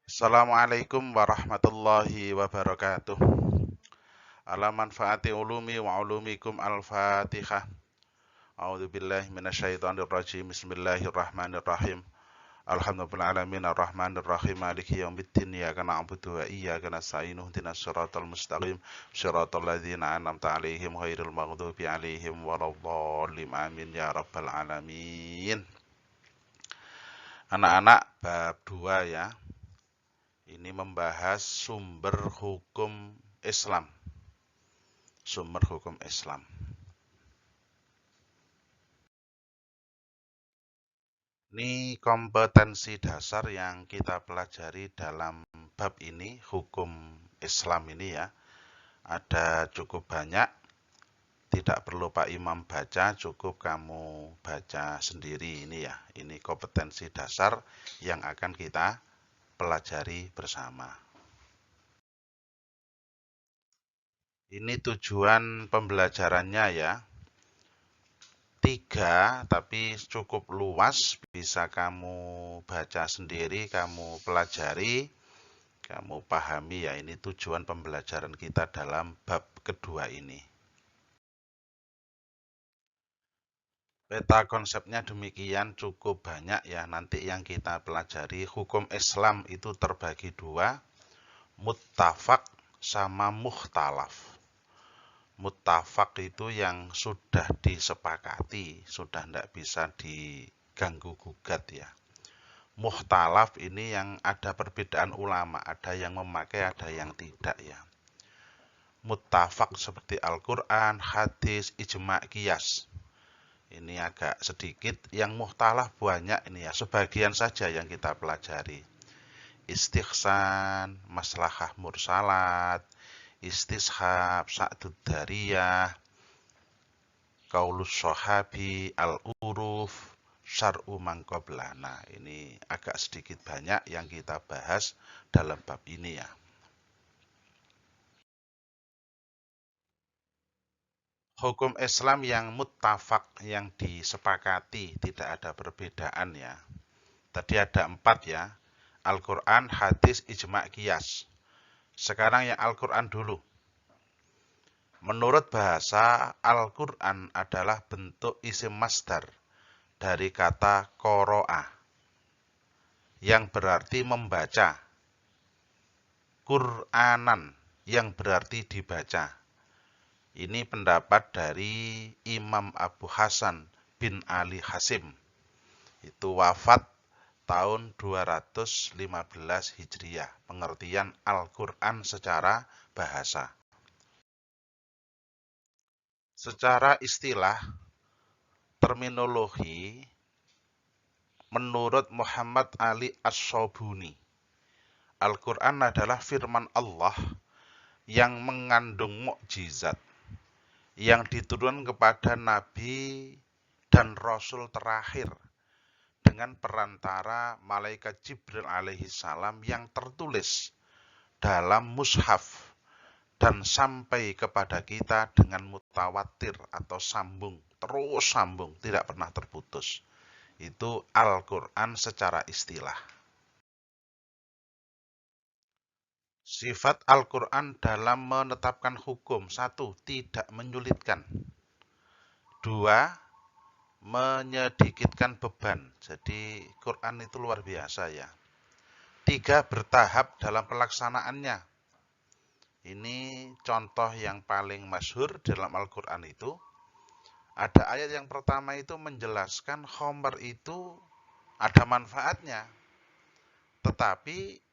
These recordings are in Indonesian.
Assalamualaikum warahmatullahi wabarakatuh. Ala manfaati ulumi wa ulumikum al-fatihah. A'udzubillahi minasyaitonirrajim. Bismillahirrahmanirrahim. Alhamdulillahirrahmanirrahim. Ar-Rahmanirrahim. Maliki yaumiddin. Iyyaka na'budu wa iyyaka nasta'in. Ihdinas siratal mustaqim. Shiratal ladzina an'amta 'alaihim ghairil maghdubi 'alaihim waladdallin. Amin ya rabbal alamin. Anak-anak, bab 2 ya. Ini membahas sumber hukum Islam. Sumber hukum Islam. Ini kompetensi dasar yang kita pelajari dalam bab ini, hukum Islam ini ya. Ada cukup banyak, tidak perlu Pak Imam baca, cukup kamu baca sendiri ini ya. Ini kompetensi dasar yang akan kita pelajari bersama. Ini tujuan pembelajarannya ya. 3, tapi cukup luas, bisa kamu baca sendiri, kamu pelajari, kamu pahami ya. Ini tujuan pembelajaran kita dalam bab kedua ini. Peta konsepnya demikian, cukup banyak ya. Nanti yang kita pelajari, hukum Islam itu terbagi 2, muttafaq sama mukhtalaf. Muttafaq itu yang sudah disepakati, sudah tidak bisa diganggu gugat ya. Mukhtalaf ini yang ada perbedaan ulama, ada yang memakai, ada yang tidak ya. Muttafaq seperti Al-Quran, hadis, ijma', qiyas. Ini agak sedikit, yang mukhtalaf banyak ini ya, sebagian saja yang kita pelajari. Istihsan, maslahah mursalat, istishab, sa'dud dariyah, qaulus sahabi, al-uruf, syar'u mangqablana. Ini agak sedikit banyak yang kita bahas dalam bab ini ya. Hukum Islam yang muttafaq, yang disepakati, tidak ada perbedaan ya. Tadi ada 4 ya. Al-Quran, hadis, ijma', qiyas. Sekarang yang Al-Quran dulu. Menurut bahasa, Al-Quran adalah bentuk isim masdar dari kata qoro'ah, yang berarti membaca. Qur'anan, yang berarti dibaca. Ini pendapat dari Imam Abu Hasan bin Ali Hasim. Itu wafat tahun 215 Hijriah. Pengertian Al-Quran secara bahasa. Secara istilah, terminologi, menurut Muhammad Ali As-Sobuni, Al-Quran adalah firman Allah yang mengandung mukjizat, yang diturunkan kepada Nabi dan Rasul terakhir dengan perantara malaikat Jibril alaihissalam, yang tertulis dalam mushaf dan sampai kepada kita dengan mutawatir atau sambung, terus sambung, tidak pernah terputus. Itu Al-Quran secara istilah. Sifat Al-Quran dalam menetapkan hukum: 1, tidak menyulitkan. 2, menyedikitkan beban. Jadi Quran itu luar biasa ya. 3, bertahap dalam pelaksanaannya. Ini contoh yang paling masyhur dalam Al-Quran itu. Ada ayat yang pertama itu menjelaskan khamr itu ada manfaatnya, tetapi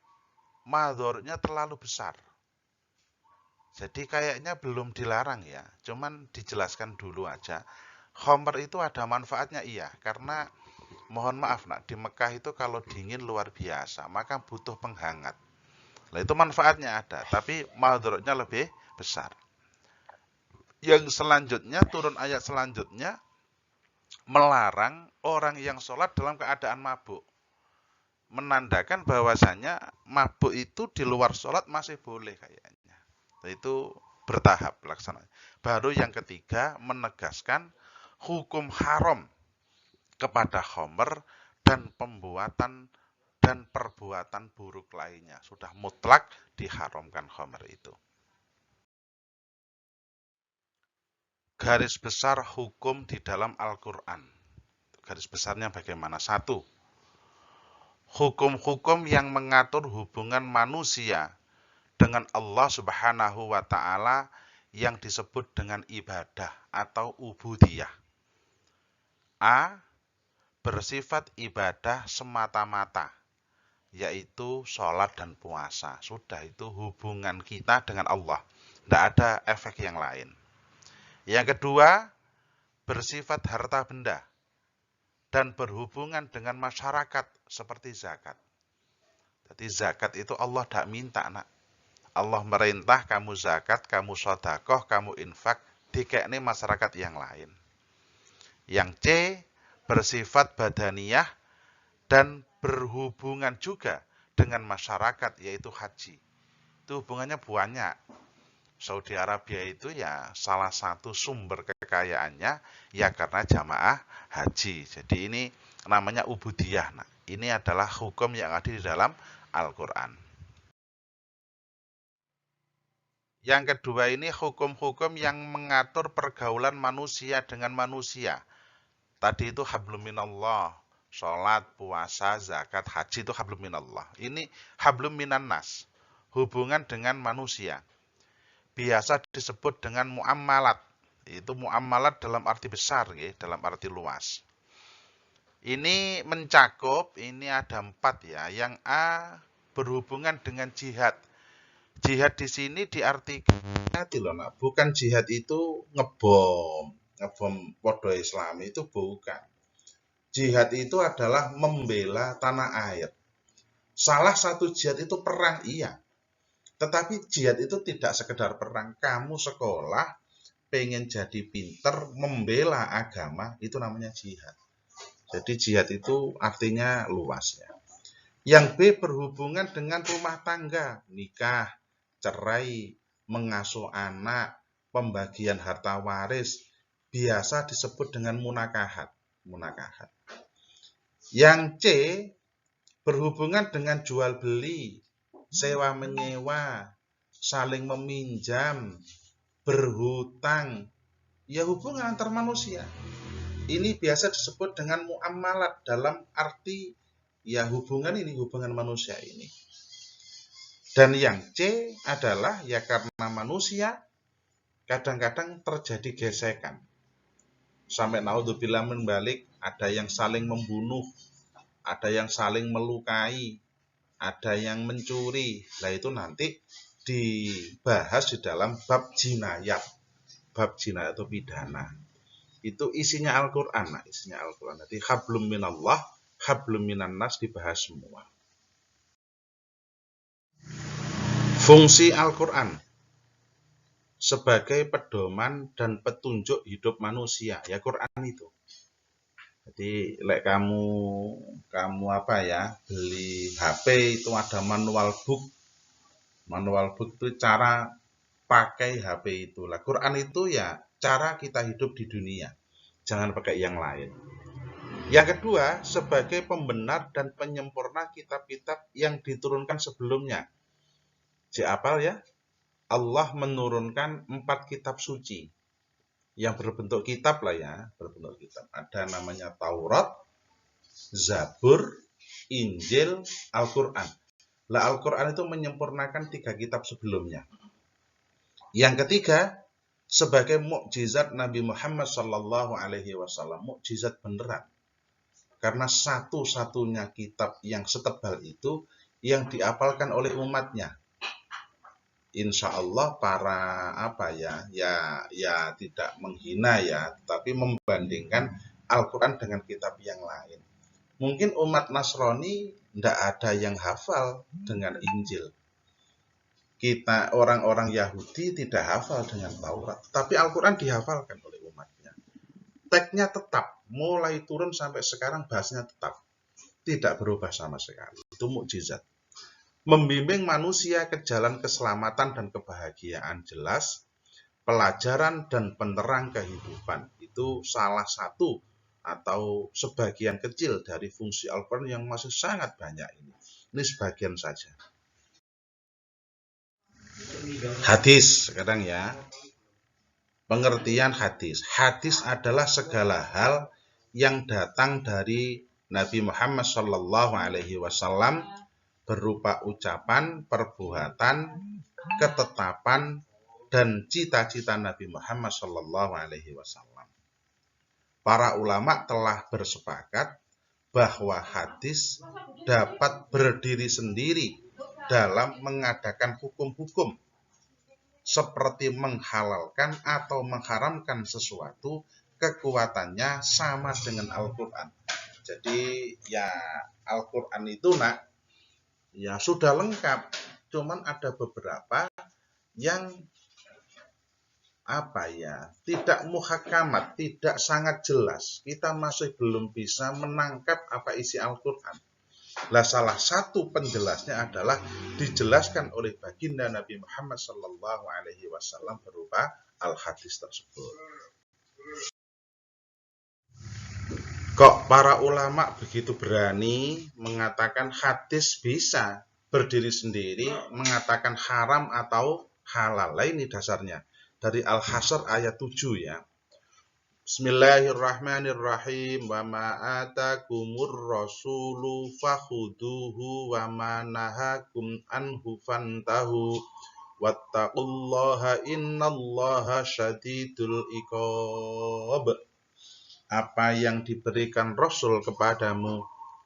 madornya terlalu besar. Jadi kayaknya belum dilarang ya, cuman dijelaskan dulu aja. Khamr itu ada manfaatnya iya, karena mohon maaf nak, di Mekah itu kalau dingin luar biasa, maka butuh penghangat. Nah itu manfaatnya ada, tapi madornya lebih besar. Yang selanjutnya, turun ayat selanjutnya, melarang orang yang sholat dalam keadaan mabuk. Menandakan bahwasanya mabuk itu di luar sholat masih boleh kayaknya. Itu bertahap pelaksanaan. Baru yang ketiga, menegaskan hukum haram kepada khamr dan pembuatan dan perbuatan buruk lainnya. Sudah mutlak diharamkan khamr itu. Garis besar hukum di dalam Al-Quran. Garis besarnya bagaimana? 1. Hukum-hukum yang mengatur hubungan manusia dengan Allah Subhanahu wa Ta'ala yang disebut dengan ibadah atau ubudiyah. A. Bersifat ibadah semata-mata, yaitu sholat dan puasa. Sudah, itu hubungan kita dengan Allah. Tidak ada efek yang lain. Yang kedua, bersifat harta benda dan berhubungan dengan masyarakat seperti zakat. Jadi zakat itu Allah tidak minta, nak. Allah merintah kamu zakat, kamu sedekah, kamu infak, dikekne masyarakat yang lain. Yang C, bersifat badaniyah dan berhubungan juga dengan masyarakat, yaitu haji. Itu hubungannya banyak. Saudi Arabia itu ya salah satu sumber kekayaannya ya karena jamaah haji. Jadi ini namanya ubudiyah. Nah, ini adalah hukum yang ada di dalam Al-Quran. Yang kedua ini hukum-hukum yang mengatur pergaulan manusia dengan manusia. Tadi itu hablum minallah, sholat, puasa, zakat, haji itu hablum minallah. Ini hablum minan nas, hubungan dengan manusia. Biasa disebut dengan muamalat. Itu muamalat dalam arti besar, ya, dalam arti luas. Ini mencakup, ini ada 4 ya. Yang A, berhubungan dengan jihad. Jihad di sini diartikan, bukan jihad itu ngebom podo Islam, itu bukan. Jihad itu adalah membela tanah air. Salah satu jihad itu perang, iya. Tetapi jihad itu tidak sekedar perang. Kamu sekolah, pengen jadi pinter, membela agama, itu namanya jihad. Jadi jihad itu artinya luas ya. Yang B, berhubungan dengan rumah tangga, nikah, cerai, mengasuh anak, pembagian harta waris, biasa disebut dengan munakahat. Yang C, berhubungan dengan jual beli, sewa menyewa, saling meminjam, berhutang, ya hubungan antar manusia. Ini biasa disebut dengan muamalat dalam arti ya hubungan manusia ini. Dan yang C adalah ya karena manusia kadang-kadang terjadi gesekan. Sampai naudzubillah menbalik, ada yang saling membunuh, ada yang saling melukai, ada yang mencuri. Nah itu nanti dibahas di dalam bab jinayat. Bab jinayat atau pidana. Itu isinya Al-Quran. Nah, isinya Al-Quran. Jadi hablum minallah, hablum minan nas dibahas semua. Fungsi Al-Quran sebagai pedoman dan petunjuk hidup manusia, ya Quran itu. Jadi kamu apa ya, beli HP itu ada manual book. Manual book itu cara pakai HP itu. Lah Quran itu ya cara kita hidup di dunia. Jangan pakai yang lain. Yang kedua, sebagai pembenar dan penyempurna kitab-kitab yang diturunkan sebelumnya. Apal ya? Allah menurunkan 4 kitab suci yang berbentuk kitab lah ya, berbentuk kitab. Ada namanya Taurat, Zabur, Injil, Al-Quran. Lah Al-Quran itu menyempurnakan 3 kitab sebelumnya. Yang ketiga, sebagai mukjizat Nabi Muhammad SAW, mukjizat beneran. Karena satu-satunya kitab yang setebal itu yang diapalkan oleh umatnya. Insya Allah para ya tidak menghina ya, tapi membandingkan Al-Quran dengan kitab yang lain. Mungkin umat Nasrani tidak ada yang hafal dengan Injil. Kita orang-orang Yahudi tidak hafal dengan Taurat, tapi Al-Quran dihafalkan oleh umatnya. Teksnya tetap, mulai turun sampai sekarang bahasanya tetap, tidak berubah sama sekali. Itu mukjizat. Membimbing manusia ke jalan keselamatan dan kebahagiaan, jelas pelajaran dan penerang kehidupan. Itu salah satu atau sebagian kecil dari fungsi Al-Quran yang masih sangat banyak ini. Ini sebagian saja. Hadis sekarang ya. Pengertian hadis. Hadis adalah segala hal yang datang dari Nabi Muhammad SAW berupa ucapan, perbuatan, ketetapan, dan cita-cita Nabi Muhammad SAW. Para ulama telah bersepakat bahwa hadis dapat berdiri sendiri dalam mengadakan hukum-hukum, seperti menghalalkan atau mengharamkan sesuatu, kekuatannya sama dengan Al-Quran. Jadi ya Al-Quran itu ya sudah lengkap, cuman ada beberapa yang tidak muhakamat, tidak sangat jelas. Kita masih belum bisa menangkap apa isi Al-Quran. Salah satu penjelasnya adalah dijelaskan oleh baginda Nabi Muhammad SAW berupa al-hadis tersebut. Kok para ulama begitu berani mengatakan hadis bisa berdiri sendiri, mengatakan haram atau halal? Ini dasarnya dari Al-Hasyr ayat 7 ya. Bismillahirrahmanirrahim. Wa ma atakumur rasulu fakhuduhu wa ma nahakum anhu fantahu wattaqullaha innallaha syadidul iqab. Apa yang diberikan Rasul kepadamu,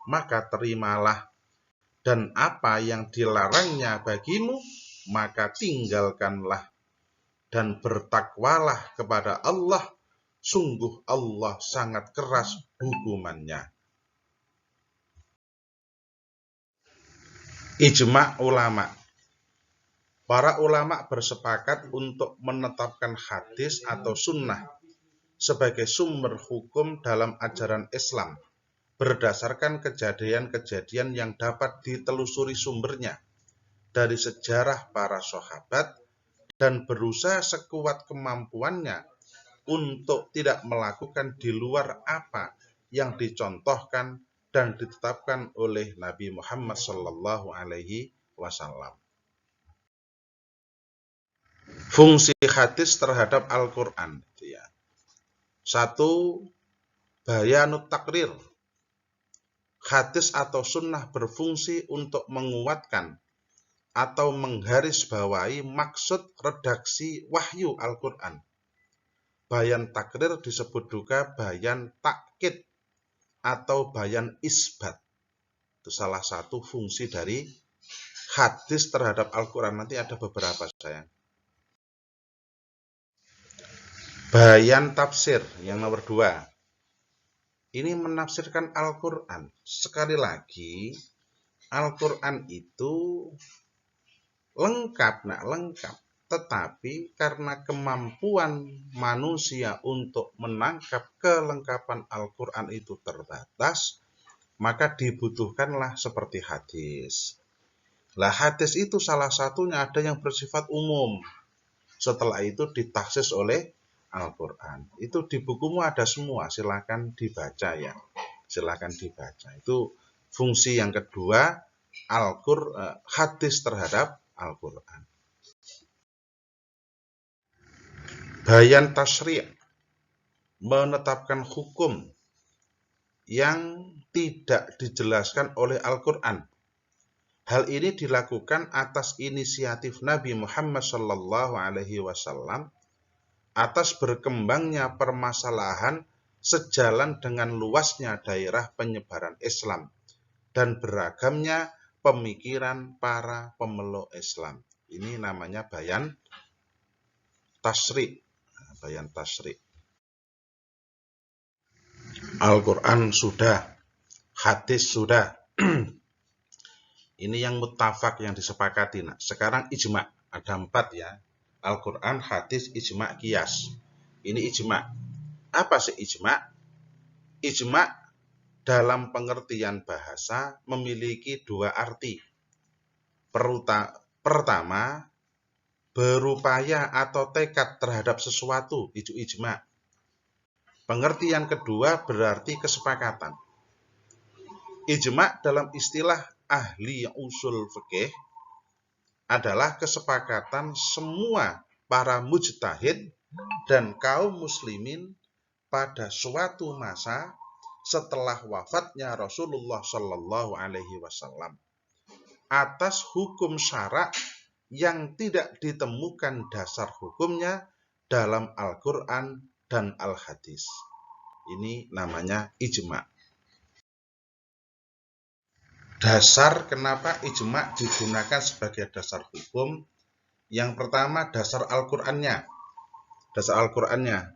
maka terimalah, dan apa yang dilarangnya bagimu, maka tinggalkanlah, dan bertakwalah kepada Allah. Sungguh Allah sangat keras hukumannya. Ijma' ulama. Para ulama bersepakat untuk menetapkan hadis atau sunnah sebagai sumber hukum dalam ajaran Islam berdasarkan kejadian-kejadian yang dapat ditelusuri sumbernya dari sejarah para sahabat dan berusaha sekuat kemampuannya untuk tidak melakukan di luar apa yang dicontohkan dan ditetapkan oleh Nabi Muhammad SAW. Fungsi hadis terhadap Al-Quran. 1. Bayanut takrir. Hadis atau sunnah berfungsi untuk menguatkan atau menggarisbawahi maksud redaksi wahyu Al-Quran. Bayan takrir disebut juga bayan takkid atau bayan isbat. Itu salah satu fungsi dari hadis terhadap Al-Quran. Nanti ada beberapa sayang. Bayan tafsir yang nomor 2. Ini menafsirkan Al-Quran. Sekali lagi, Al-Quran itu lengkap. Tetapi karena kemampuan manusia untuk menangkap kelengkapan Al-Quran itu terbatas, maka dibutuhkanlah seperti hadis. Hadis itu salah satunya ada yang bersifat umum. Setelah itu ditaksis oleh Al-Quran. Itu di bukumu ada semua, silakan dibaca ya. Silakan dibaca. Itu fungsi yang kedua, hadis terhadap Al-Quran. Bayan tasyri', menetapkan hukum yang tidak dijelaskan oleh Al-Quran. Hal ini dilakukan atas inisiatif Nabi Muhammad SAW atas berkembangnya permasalahan sejalan dengan luasnya daerah penyebaran Islam dan beragamnya pemikiran para pemeluk Islam. Ini namanya bayan tasyri'. Bayan tasyri'. Al-Quran sudah, hadis sudah. Ini yang muttafaq, yang disepakati. Sekarang ijma', ada 4 ya. Al-Quran, hadis, ijma', qiyas. Ini ijma'. Apa sih ijma'? Ijma' dalam pengertian bahasa memiliki 2 arti. Pertama, berupaya atau tekad terhadap sesuatu, itu ijma'. Pengertian kedua berarti kesepakatan. Ijma' dalam istilah ahli usul fikih adalah kesepakatan semua para mujtahid dan kaum muslimin pada suatu masa setelah wafatnya Rasulullah Shallallahu Alaihi Wasallam atas hukum syara' yang tidak ditemukan dasar hukumnya dalam Al-Quran dan Al-Hadis. Ini namanya ijma'. Dasar kenapa ijma' digunakan sebagai dasar hukum? Yang pertama dasar Al-Qur'annya. Dasar Al-Qur'annya.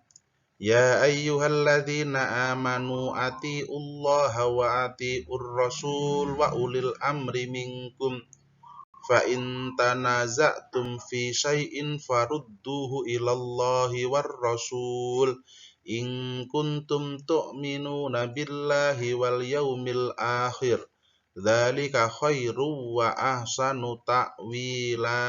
Ya ayyuhalladzina amanu atiullaha wa atiur rasul wa ulil amri minkum fa in tanaza'tum fi syai'in farudduhu ilallahi war rasul in kuntum tu'minuna billahi wal yaumil akhir dzalika khairu wa ahsanu ta'wila.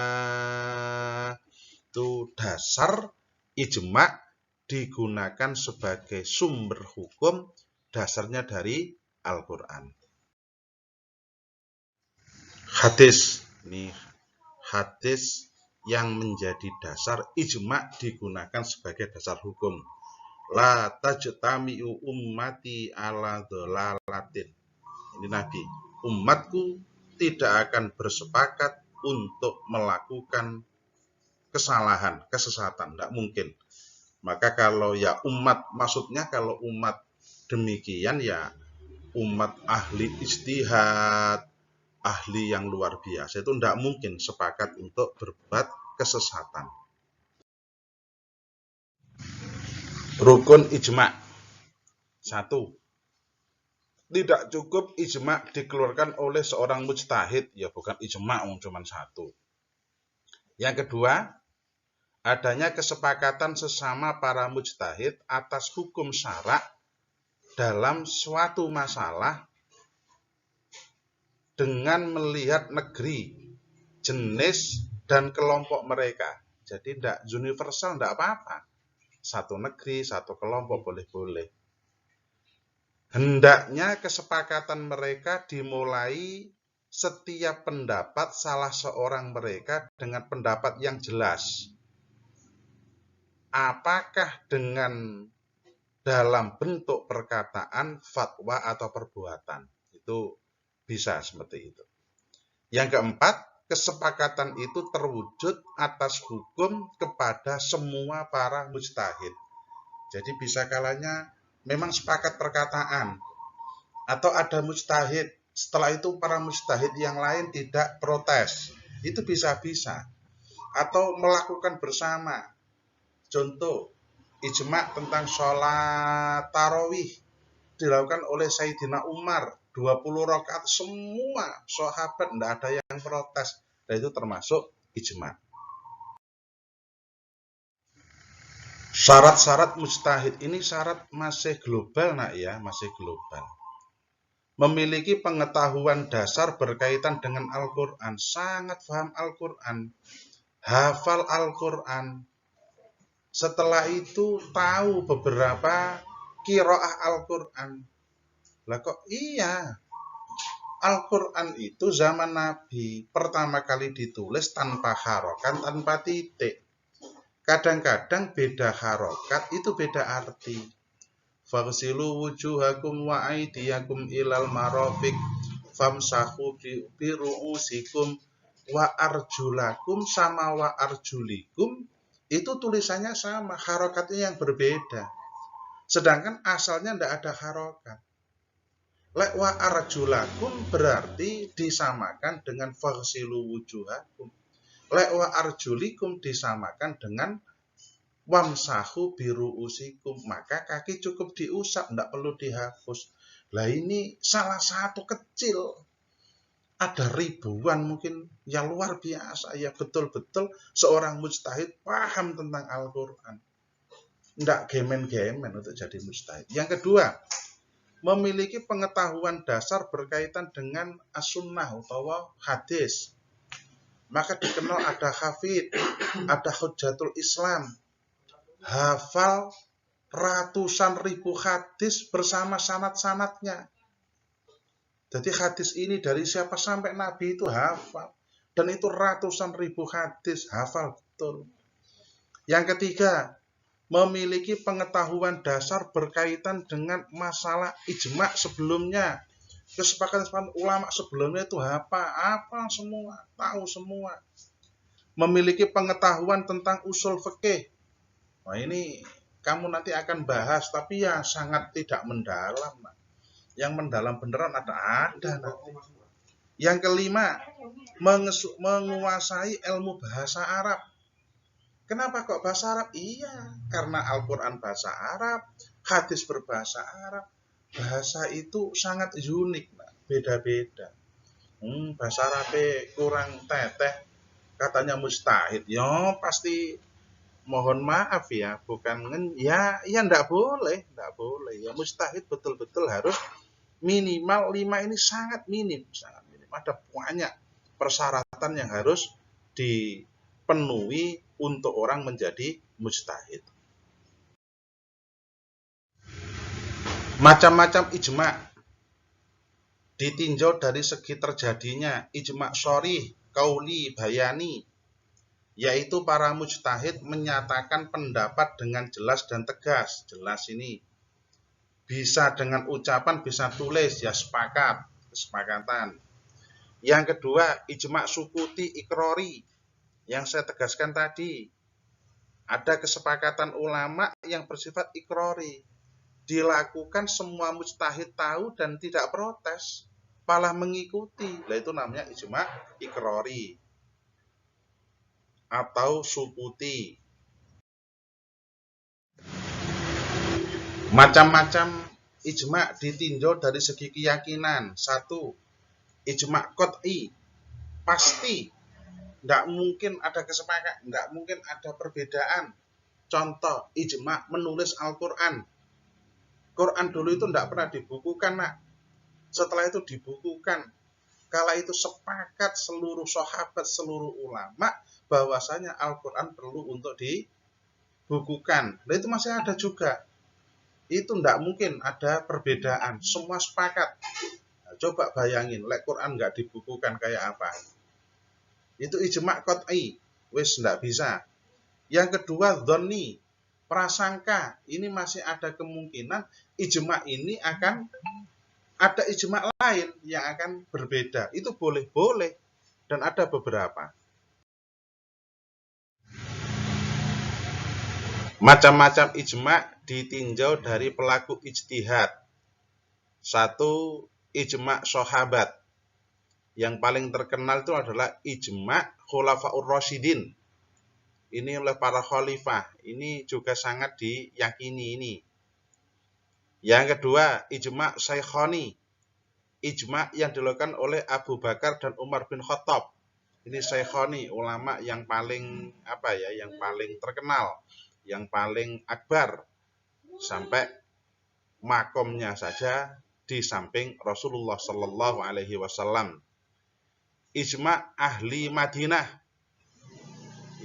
Itu dasar ijma' digunakan sebagai sumber hukum, dasarnya dari Al-Qur'an. Hadis. Ini hadis yang menjadi dasar ijma' digunakan sebagai dasar hukum. La tajtami'u ummati ala dhalalatin. Ini Nabi. Umatku tidak akan bersepakat untuk melakukan kesalahan, kesesatan. Tidak mungkin. Maka kalau ya umat, maksudnya kalau umat demikian ya umat ahli ijtihad, ahli yang luar biasa, itu tidak mungkin sepakat untuk berbuat kesesatan. Rukun ijma'. 1. Tidak cukup ijma' dikeluarkan oleh seorang mujtahid, ya bukan ijma' cuma 1. Yang kedua, adanya kesepakatan sesama para mujtahid atas hukum syara' dalam suatu masalah dengan melihat negeri, jenis, dan kelompok mereka. Jadi tidak universal, tidak apa-apa. Satu negeri, satu kelompok boleh-boleh. Hendaknya kesepakatan mereka dimulai setiap pendapat salah seorang mereka dengan pendapat yang jelas. Apakah dengan dalam bentuk perkataan, fatwa, atau perbuatan. Itu bisa seperti itu. Yang keempat, kesepakatan itu terwujud atas hukum kepada semua para mujtahid. Jadi bisa kalanya memang sepakat perkataan, atau ada mujtahid, setelah itu para mujtahid yang lain tidak protes. Itu bisa-bisa. Atau melakukan bersama. Contoh, ijma' tentang sholat tarawih dilakukan oleh Sayyidina Umar, 20 rakaat, semua sahabat tidak ada yang protes. Dan itu termasuk ijma'. Syarat-syarat mujtahid ini syarat masih global, nak ya, masih global. Memiliki pengetahuan dasar berkaitan dengan Al-Quran, sangat paham Al-Quran, hafal Al-Quran. Setelah itu tahu beberapa qiraah Al-Quran. Lah kok iya, Al-Quran itu zaman Nabi pertama kali ditulis tanpa harokat, tanpa titik. Kadang-kadang beda harokat itu beda arti. Faghsilu wujuhakum wa aydiyakum ilal marafiq famsahu bi ru'usikum wa arjulakum sama wa arjulikum. Itu tulisannya sama, harokatnya yang berbeda. Sedangkan asalnya tidak ada harokat. Lek wa arjulakum berarti disamakan dengan faghsilu wujuhakum. Lek wa arjulikum disamakan dengan wamsahu biru'usikum. Maka kaki cukup diusap, tidak perlu dihapus. Lah ini salah satu kecil. Ada ribuan mungkin yang luar biasa. Ya betul-betul seorang mujtahid paham tentang Al-Quran. Tidak gemen-gemen untuk jadi mujtahid. Yang kedua, memiliki pengetahuan dasar berkaitan dengan as-sunnah atau hadis. Maka dikenal ada hafid, ada hujjatul Islam, hafal ratusan ribu hadis bersama sanad-sanadnya. Jadi hadis ini dari siapa sampai Nabi itu hafal. Dan itu ratusan ribu hadis, hafal betul. Yang ketiga, memiliki pengetahuan dasar berkaitan dengan masalah ijma sebelumnya. Kesepakatan ulama sebelumnya itu apa semua, tahu semua. Memiliki pengetahuan tentang usul fikih. Nah ini kamu nanti akan bahas, tapi ya sangat tidak mendalam. Yang mendalam beneran ada nanti. Yang kelima, menguasai ilmu bahasa Arab. Kenapa kok bahasa Arab? Iya, karena Al-Quran bahasa Arab, hadis berbahasa Arab. Bahasa itu sangat unik, beda-beda. Bahasa Arabnya kurang teteh, katanya mustahid. Ya pasti mohon maaf ya, bukan ya enggak boleh. Ya mustahid betul-betul harus minimal 5 ini sangat minim. Ada banyak persyaratan yang harus dipenuhi untuk orang menjadi mujtahid. Macam-macam ijma ditinjau dari segi terjadinya ijma syarih, qauli, bayani, yaitu para mujtahid menyatakan pendapat dengan jelas dan tegas. Jelas ini bisa dengan ucapan, bisa tulis, ya sepakat, kesepakatan. Yang kedua, ijma sukuti ikrori, yang saya tegaskan tadi. Ada kesepakatan ulama yang bersifat ikrori. Dilakukan semua mujtahid tahu dan tidak protes, malah mengikuti. Nah, itu namanya ijma ikrori atau sukuti. Macam-macam ijma ditinjau dari segi keyakinan. Satu, ijma qat'i, pasti, tidak mungkin ada kesepakatan, tidak mungkin ada perbedaan. Contoh, ijma menulis Al-Quran. Quran dulu itu tidak pernah dibukukan, nak. Setelah itu dibukukan. Kala itu sepakat seluruh sahabat, seluruh ulama, bahwasanya Al-Quran perlu untuk dibukukan. Nah itu masih ada juga. Itu tidak mungkin ada perbedaan, semua sepakat. Nah, coba bayangin, lek Quran nggak dibukukan kayak apa? Itu ijma qat'i, wis nggak bisa. Yang kedua, dhonni, prasangka. Ini masih ada kemungkinan ijma ini akan ada ijma lain yang akan berbeda. Itu boleh-boleh dan ada beberapa. Macam-macam ijma ditinjau dari pelaku ijtihad. Satu, ijma sahabat. Yang paling terkenal itu adalah ijma khulafaur rasyidin. Ini oleh para khalifah. Ini juga sangat diyakini ini. Yang kedua, ijma syaikhani. Ijma yang dilakukan oleh Abu Bakar dan Umar bin Khattab. Ini syaikhani, ulama yang paling yang paling terkenal, yang paling akbar, sampai makomnya saja di samping Rasulullah Sallallahu Alaihi Wasallam. Ijma ahli Madinah,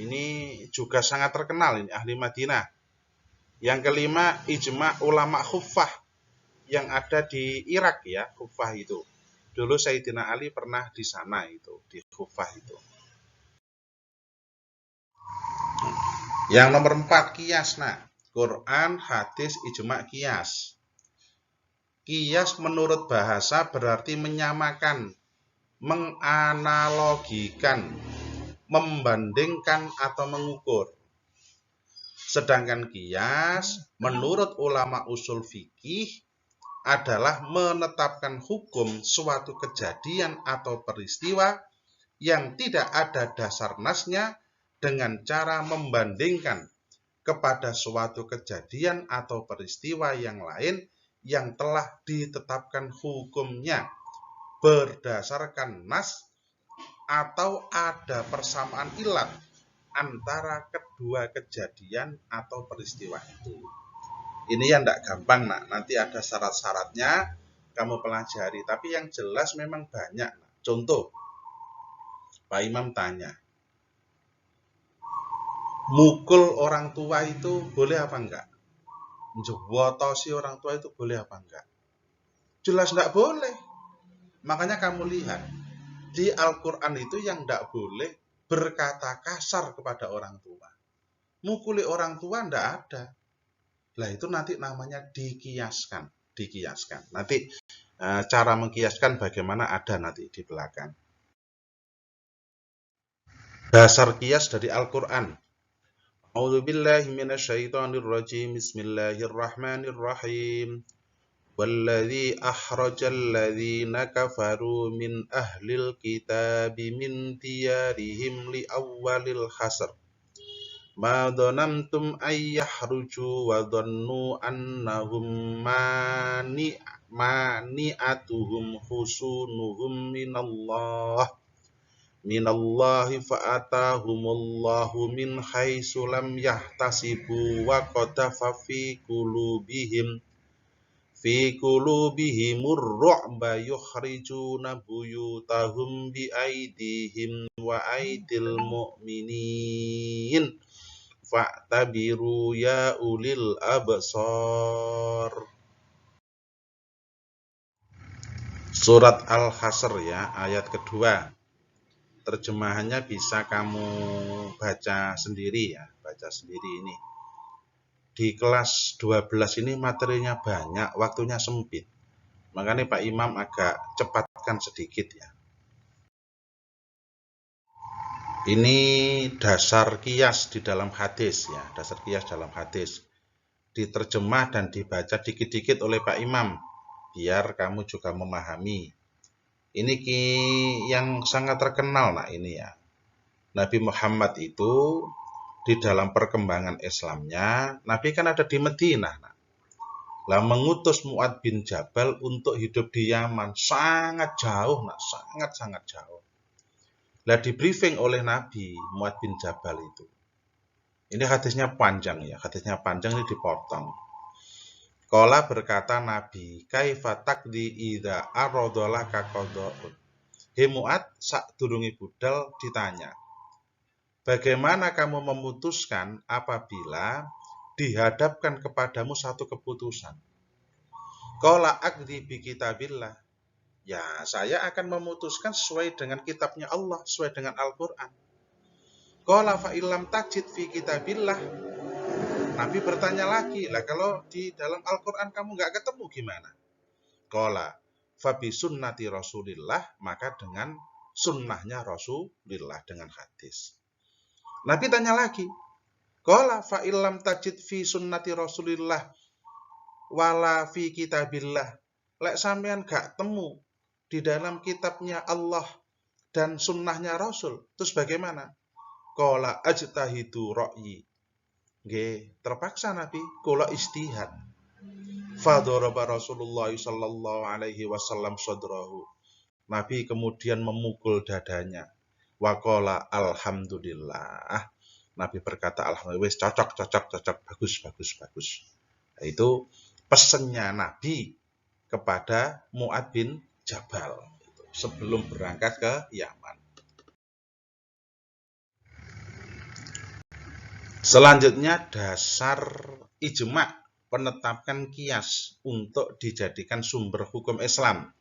ini juga sangat terkenal, ini ahli Madinah. Yang kelima, ijma ulama Khuffah yang ada di Irak ya, Khuffah itu. Dulu Sayyidina Ali pernah di sana itu, di Khuffah itu. Yang nomor 4, qiyas. Nah, Quran, hadis, ijma, qiyas. Qiyas menurut bahasa berarti menyamakan, menganalogikan, membandingkan atau mengukur. Sedangkan qiyas menurut ulama usul fikih adalah menetapkan hukum suatu kejadian atau peristiwa yang tidak ada dasar nasnya dengan cara membandingkan kepada suatu kejadian atau peristiwa yang lain yang telah ditetapkan hukumnya berdasarkan nas atau ada persamaan ilat antara kedua kejadian atau peristiwa itu. Ini yang tidak gampang, nak. Nanti ada syarat-syaratnya, kamu pelajari. Tapi yang jelas memang banyak. Nak. Contoh, Pak Imam tanya, mukul orang tua itu boleh apa enggak? Njebotosi orang tua itu boleh apa enggak? Jelas enggak boleh. Makanya kamu lihat, di Al-Quran itu yang enggak boleh berkata kasar kepada orang tua. Mukuli orang tua enggak ada. Lah itu nanti namanya dikiaskan. Dikiaskan. Nanti cara mengkiaskan bagaimana ada nanti di belakang. Dasar kias dari Al-Quran. A'udzubillahi minasyaitonirrajim. Bismillahirrahmanirrahim. Walladzi akhrajal ladzina kafaru min ahlil kitabi min diyarihim li awwalil hasr. Ma dhanantum ay yahruju wa dhannu annahum mani'atuhum husunuhum minallahi fa'atahumullahu min haitsu lam yahtasibu wa qadhafa fi qulubihimur ru'ba yukhrijuna buyutahum bi aidihim wa aidil mu'minin fa'tabiru ya ulil absar. Surat Al-Hasr ya, ayat kedua. Terjemahannya bisa kamu baca sendiri ya, baca sendiri ini. Di kelas 12 ini materinya banyak, waktunya sempit. Makanya Pak Imam agak cepatkan sedikit ya. Ini dasar kias di dalam hadis ya, dasar kias dalam hadis. Diterjemah dan dibaca dikit-dikit oleh Pak Imam, biar kamu juga memahami. Ini yang sangat terkenal nah ini ya. Nabi Muhammad itu di dalam perkembangan Islamnya, Nabi kan ada di Madinah. Nah. Lah mengutus Mu'adz bin Jabal untuk hidup di Yaman, sangat jauh, nah, sangat jauh. Lah di briefing oleh Nabi Mu'adz bin Jabal itu. Ini hadisnya panjang ya, hadisnya panjang ini dipotong. Qala berkata Nabi, kaifa taqdi idza aradalaka qada'un. He Mu'adz, sadurunge budal ditanya, bagaimana kamu memutuskan apabila dihadapkan kepadamu satu keputusan? Qala aqdi bi kitabillah. Ya, saya akan memutuskan sesuai dengan kitabnya Allah, sesuai dengan Al-Qur'an. Qala fa illam tajid fi kitabillah. Nabi bertanya lagi, lah kalau di dalam Al-Quran kamu nggak ketemu gimana? Qala fa bi sunnati Rasulillah, maka dengan sunnahnya Rasulillah, dengan hadis. Nabi tanya lagi, qala fa illam tajid fi sunnati Rasulillah wala fi kitabillah. Lek sampean gak temu di dalam kitabnya Allah dan sunnahnya Rasul, terus bagaimana? Qala ajtahidu ra'yi. Nggih, terpaksa Nabi kula istihad. Fadaraba Rasulullah sallallahu alaihi wasallam sadrahu. Nabi kemudian memukul dadanya. Wa qala alhamdulillah. Nabi berkata alhamdulillah, wis cocok, bagus. Nah, itu pesannya Nabi kepada Mu'adz bin Jabal sebelum berangkat ke Yaman. Selanjutnya dasar ijma, penetapan kias untuk dijadikan sumber hukum Islam.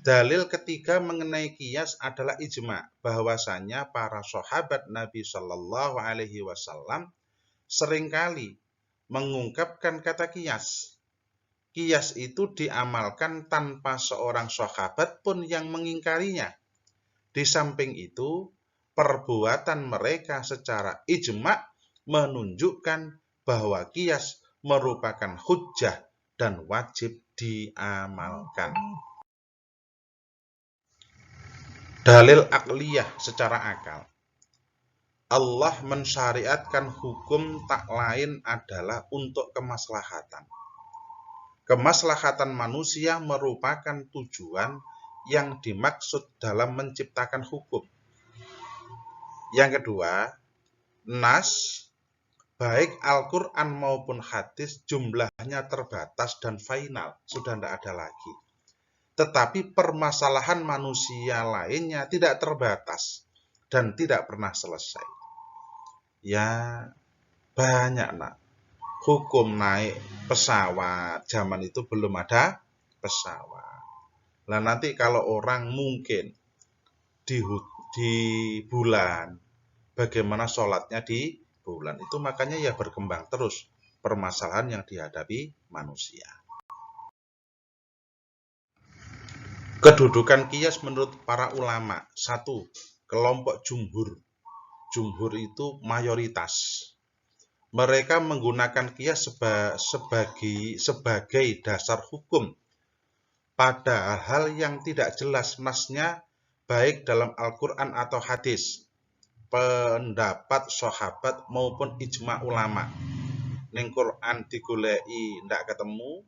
Dalil ketiga mengenai kias adalah ijma, bahwasanya para sahabat Nabi Shallallahu Alaihi Wasallam seringkali mengungkapkan kata kias. Kias itu diamalkan tanpa seorang sahabat pun yang mengingkarinya. Di samping itu, perbuatan mereka secara ijma menunjukkan bahwa kias merupakan hujjah dan wajib diamalkan. Dalil akliyah secara akal. Allah mensyariatkan hukum tak lain adalah untuk kemaslahatan. Kemaslahatan manusia merupakan tujuan yang dimaksud dalam menciptakan hukum. Yang kedua, nas, baik Al-Quran maupun hadis jumlahnya terbatas dan final, sudah tidak ada lagi. Tetapi permasalahan manusia lainnya tidak terbatas dan tidak pernah selesai. Ya, banyak nak. hukum naik pesawat. Zaman itu belum ada pesawat. Nah nanti kalau orang mungkin di bulan, bagaimana sholatnya di bulan itu, makanya ya berkembang terus permasalahan yang dihadapi manusia. Kedudukan kias menurut para ulama. 1. Kelompok jumhur. Jumhur itu mayoritas. Mereka menggunakan kias sebagai dasar hukum pada hal yang tidak jelas nasnya, baik dalam Al-Quran atau hadis, pendapat sahabat maupun ijma ulama. Ning Quran digoleki ndak ketemu,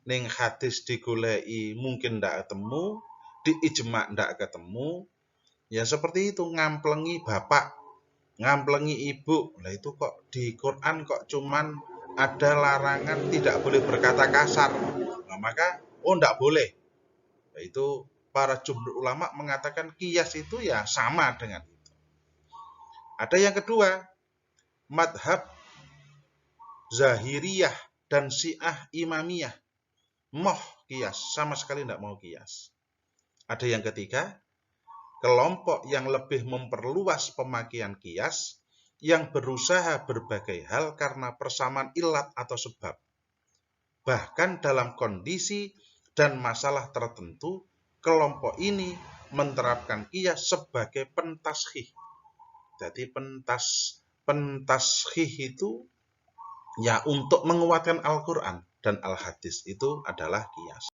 ning hadis digoleki mungkin ndak ketemu, di ijma ndak ketemu. Ya seperti itu, ngamplengi bapak, ngamplengi ibu. Lah itu kok di Quran kok cuman ada larangan tidak boleh berkata kasar. Nah, maka ndak boleh. Nah, itu para jumhur ulama mengatakan kias itu ya sama dengan itu. Ada yang kedua, madhab Zahiriyah dan Syiah Imamiyah. Moh kias, sama sekali tidak mau kias. Ada yang ketiga, kelompok yang lebih memperluas pemakaian kias, yang berusaha berbagai hal karena persamaan ilat atau sebab. Bahkan dalam kondisi dan masalah tertentu, kelompok ini menerapkan kias sebagai pentashih. Jadi pentashih itu ya untuk menguatkan Al-Quran dan Al-Hadis, itu adalah kias.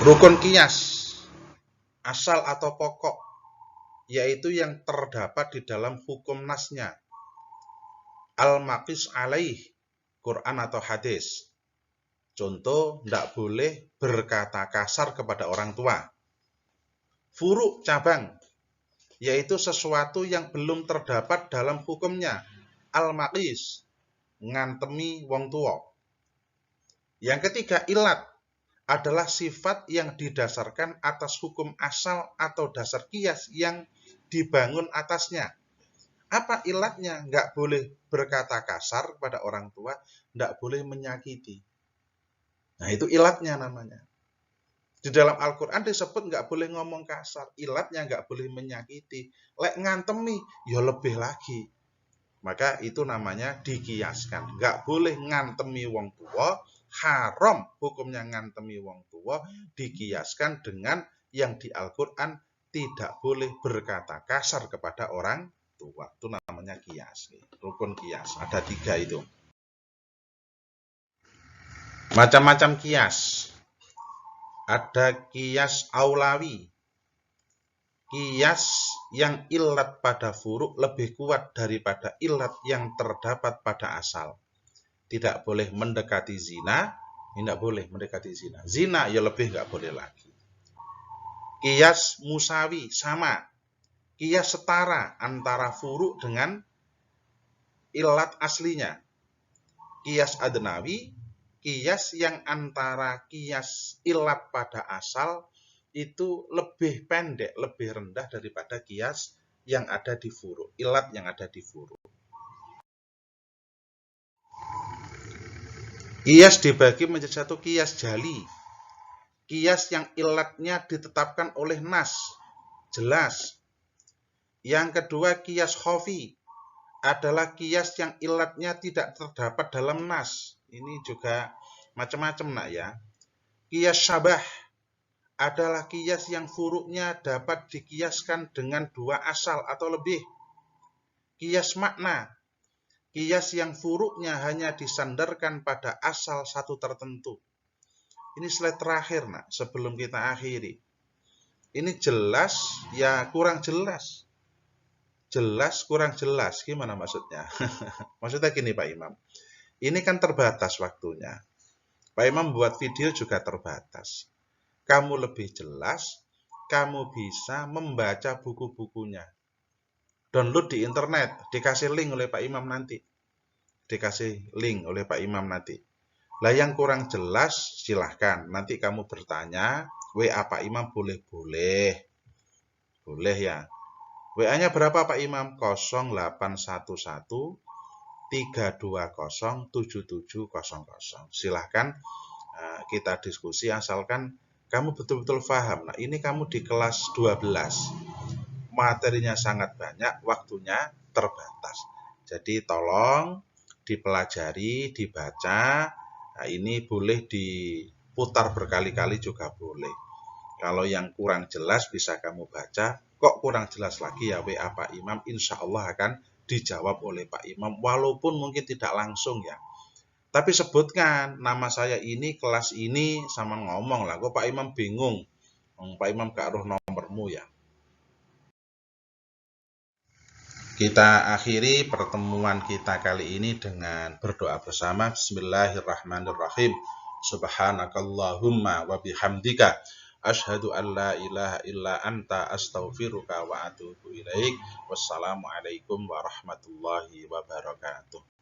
Rukun kias, asal atau pokok, yaitu yang terdapat di dalam hukum nasnya. Al-maqis alaih, Quran atau hadis. Contoh, tidak boleh berkata kasar kepada orang tua. Furu' cabang, yaitu sesuatu yang belum terdapat dalam hukumnya. Al-maqis, ngantemi wong tua. Yang ketiga, ilat, adalah sifat yang didasarkan atas hukum asal atau dasar kias yang dibangun atasnya. Apa ilatnya? Nggak boleh berkata kasar pada orang tua, nggak boleh menyakiti. Nah itu ilatnya namanya. Di dalam Al-Quran disebut nggak boleh ngomong kasar, ilatnya nggak boleh menyakiti. Lek ngantemi, ya lebih lagi. Maka itu namanya dikiaskan. Nggak boleh ngantemi wong tua, haram hukumnya ngantemi wong tua, dikiaskan dengan yang di Al-Quran tidak boleh berkata kasar kepada orang tua. Itu namanya kias. Rukun kias. Ada 3 itu. Macam-macam kias. Ada kias aulawi. Kias yang ilat pada furu' lebih kuat daripada ilat yang terdapat pada asal. Tidak boleh mendekati zina, tidak boleh mendekati zina. Zina ya lebih nggak boleh lagi. Kias musawi, sama. Kias setara antara furu' dengan ilat aslinya. Kias adnawi, kias yang antara kias ilat pada asal itu lebih pendek, lebih rendah daripada kias yang ada di furu', ilat yang ada di furu'. Kias dibagi menjadi 1 kias jali. Kias yang ilatnya ditetapkan oleh nas, jelas. Yang kedua kias khofi, adalah kias yang ilatnya tidak terdapat dalam nas. Ini juga macam-macam nak ya. Kias syabah adalah kias yang furuknya dapat dikiaskan dengan 2 asal atau lebih. Kias makna, kias yang furuknya hanya disandarkan pada asal satu tertentu. Ini slide terakhir nak, sebelum kita akhiri. Ini jelas, ya kurang jelas. Jelas, kurang jelas. Gimana maksudnya? Maksudnya gini Pak Imam. Ini kan terbatas waktunya. Pak Imam buat video juga terbatas. Kamu lebih jelas, kamu bisa membaca buku-bukunya. Download di internet, dikasih link oleh Pak Imam nanti. Dikasih link oleh Pak Imam nanti. Lah yang kurang jelas, silahkan. Nanti kamu bertanya, WA Pak Imam boleh-boleh. Boleh ya. WA-nya berapa Pak Imam? 0811 3207700. Silahkan kita diskusi asalkan kamu betul-betul paham. Nah, ini kamu di kelas 12. Materinya sangat banyak, waktunya terbatas. Jadi tolong dipelajari, dibaca. Nah, ini boleh diputar berkali-kali juga boleh. Kalau yang kurang jelas bisa kamu baca. Kok kurang jelas lagi ya WA Pak Imam, insya Allah akan dijawab oleh Pak Imam, walaupun mungkin tidak langsung ya. Tapi sebutkan nama saya ini, kelas ini, sama ngomong lah. Kok Pak Imam bingung? Pak Imam gak roh nomormu ya. Kita akhiri pertemuan kita kali ini dengan berdoa bersama. Bismillahirrahmanirrahim. Subhanakallahumma wa bihamdika asyhadu an la ilaha illa anta astaghfiruka wa atubu ilaik. Wassalamualaikum warahmatullahi wabarakatuh.